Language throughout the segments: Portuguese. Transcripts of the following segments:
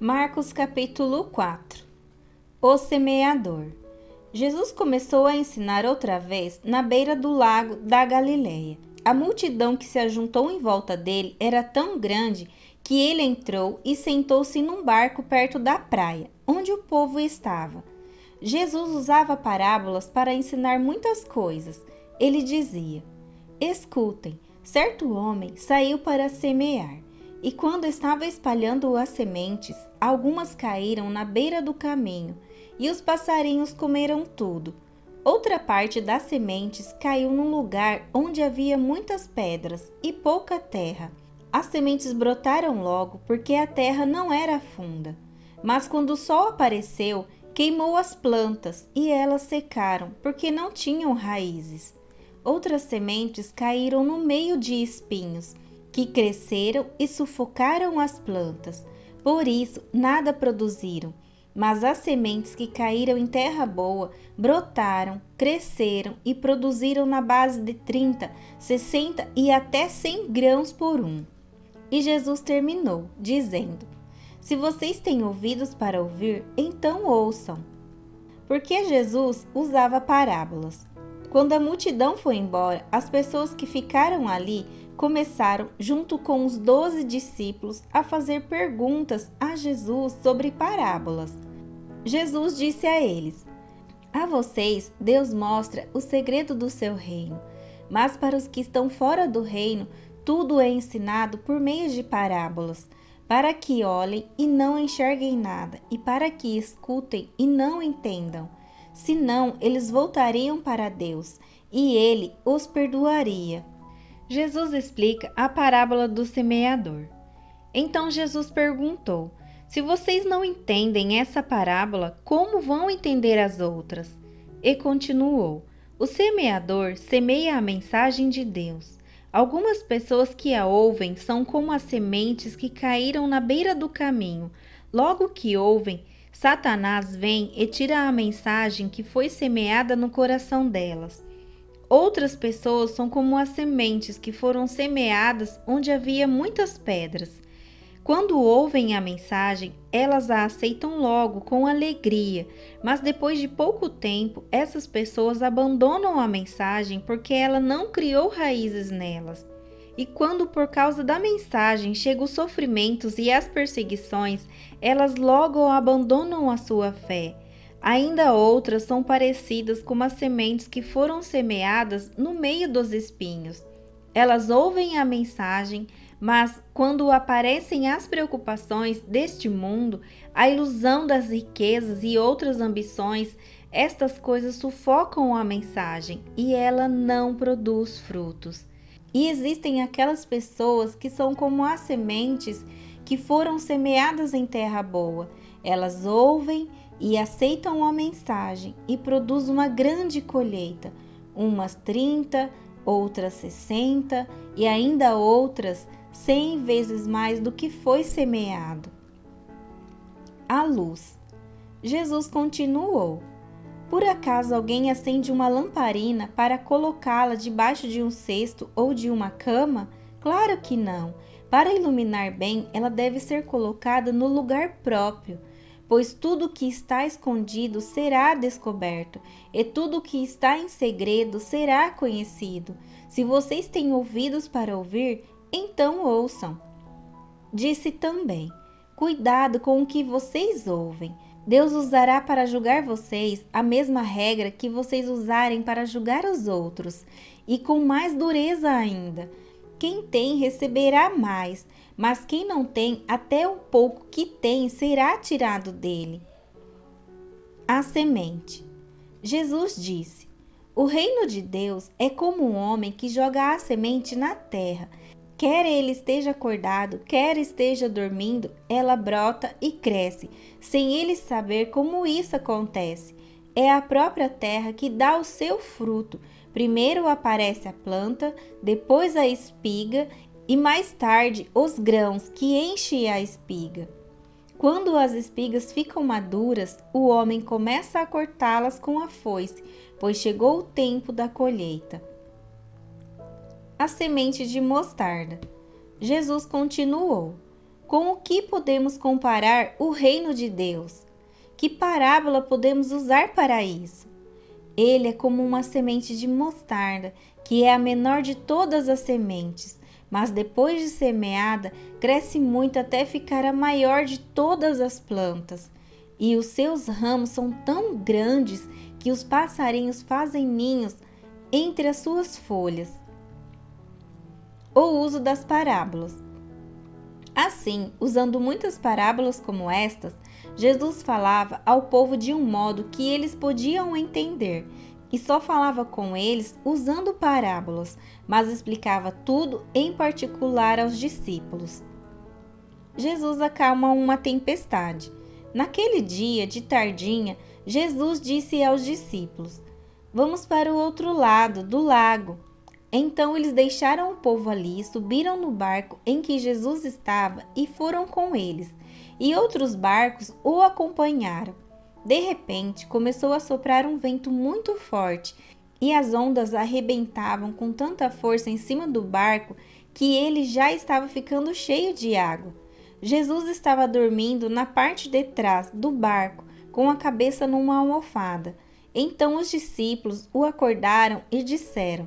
Marcos capítulo 4. O semeador. Jesus começou a ensinar outra vez na beira do lago da Galileia. A multidão que se ajuntou em volta dele era tão grande que ele entrou e sentou-se num barco perto da praia, onde o povo estava. Jesus usava parábolas para ensinar muitas coisas. Ele dizia: "Escutem, certo homem saiu para semear. E quando estava espalhando as sementes, algumas caíram na beira do caminho, e os passarinhos comeram tudo. Outra parte das sementes caiu num lugar onde havia muitas pedras e pouca terra. As sementes brotaram logo, porque a terra não era funda. Mas quando o sol apareceu, queimou as plantas, e elas secaram, porque não tinham raízes. Outras sementes caíram no meio de espinhos, que cresceram e sufocaram as plantas. Por isso, nada produziram. Mas as sementes que caíram em terra boa brotaram, cresceram e produziram na base de 30, 60 e até 100 grãos por um." E Jesus terminou, dizendo: "Se vocês têm ouvidos para ouvir, então ouçam." Porque Jesus usava parábolas. Quando a multidão foi embora, as pessoas que ficaram ali começaram, junto com os 12 discípulos, a fazer perguntas a Jesus sobre parábolas. Jesus disse a eles: "A vocês, Deus mostra o segredo do seu reino, mas para os que estão fora do reino, tudo é ensinado por meio de parábolas, para que olhem e não enxerguem nada, e para que escutem e não entendam. Senão, eles voltariam para Deus, e Ele os perdoaria." Jesus explica a parábola do semeador. Então Jesus perguntou: "Se vocês não entendem essa parábola, como vão entender as outras?" E continuou: "O semeador semeia a mensagem de Deus. Algumas pessoas que a ouvem são como as sementes que caíram na beira do caminho. Logo que ouvem, Satanás vem e tira a mensagem que foi semeada no coração delas. Outras pessoas são como as sementes que foram semeadas onde havia muitas pedras. Quando ouvem a mensagem, elas a aceitam logo com alegria, mas depois de pouco tempo, essas pessoas abandonam a mensagem porque ela não criou raízes nelas. E quando por causa da mensagem chegam os sofrimentos e as perseguições, elas logo abandonam a sua fé. Ainda outras são parecidas com as sementes que foram semeadas no meio dos espinhos. Elas ouvem a mensagem, mas quando aparecem as preocupações deste mundo, a ilusão das riquezas e outras ambições, estas coisas sufocam a mensagem e ela não produz frutos. E existem aquelas pessoas que são como as sementes que foram semeadas em terra boa. Elas ouvem e aceitam a mensagem e produz uma grande colheita, umas 30, outras 60 e ainda outras 100 vezes mais do que foi semeado." A luz. Jesus continuou: "Por acaso alguém acende uma lamparina para colocá-la debaixo de um cesto ou de uma cama? Claro que não. Para iluminar bem, ela deve ser colocada no lugar próprio. Pois tudo que está escondido será descoberto, e tudo que está em segredo será conhecido. Se vocês têm ouvidos para ouvir, então ouçam." Disse também: "Cuidado com o que vocês ouvem. Deus usará para julgar vocês a mesma regra que vocês usarem para julgar os outros, e com mais dureza ainda. Quem tem receberá mais, mas quem não tem, até o pouco que tem será tirado dele." A semente. Jesus disse: "O reino de Deus é como um homem que joga a semente na terra. Quer ele esteja acordado, quer esteja dormindo, ela brota e cresce, sem ele saber como isso acontece. É a própria terra que dá o seu fruto. Primeiro aparece a planta, depois a espiga e mais tarde os grãos que enchem a espiga. Quando as espigas ficam maduras, o homem começa a cortá-las com a foice, pois chegou o tempo da colheita." A semente de mostarda. Jesus continuou: Com o que podemos comparar o reino de Deus? Que parábola podemos usar para isso? Ele é como uma semente de mostarda, que é a menor de todas as sementes, mas depois de semeada, cresce muito até ficar a maior de todas as plantas. E os seus ramos são tão grandes que os passarinhos fazem ninhos entre as suas folhas. O uso das parábolas. Assim, usando muitas parábolas como estas, Jesus falava ao povo de um modo que eles podiam entender, e só falava com eles usando parábolas, mas explicava tudo em particular aos discípulos. Jesus acalma uma tempestade. Naquele dia, de tardinha, Jesus disse aos discípulos: "Vamos para o outro lado do lago." Então eles deixaram o povo ali, subiram no barco em que Jesus estava e foram com eles, e outros barcos o acompanharam. De repente, começou a soprar um vento muito forte e as ondas arrebentavam com tanta força em cima do barco que ele já estava ficando cheio de água. Jesus estava dormindo na parte de trás do barco, com a cabeça numa almofada. Então os discípulos o acordaram e disseram: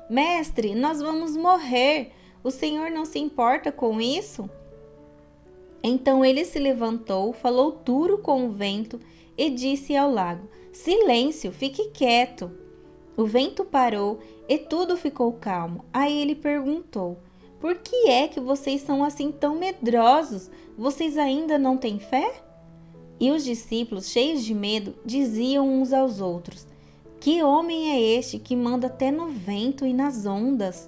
"Mestre, nós vamos morrer. O Senhor não se importa com isso?" Então ele se levantou, falou duro com o vento e disse ao lago: "Silêncio, fique quieto." O vento parou e tudo ficou calmo. Aí ele perguntou: "Por que é que vocês são assim tão medrosos? Vocês ainda não têm fé?" E os discípulos, cheios de medo, diziam uns aos outros: "Que homem é este que manda até no vento e nas ondas?"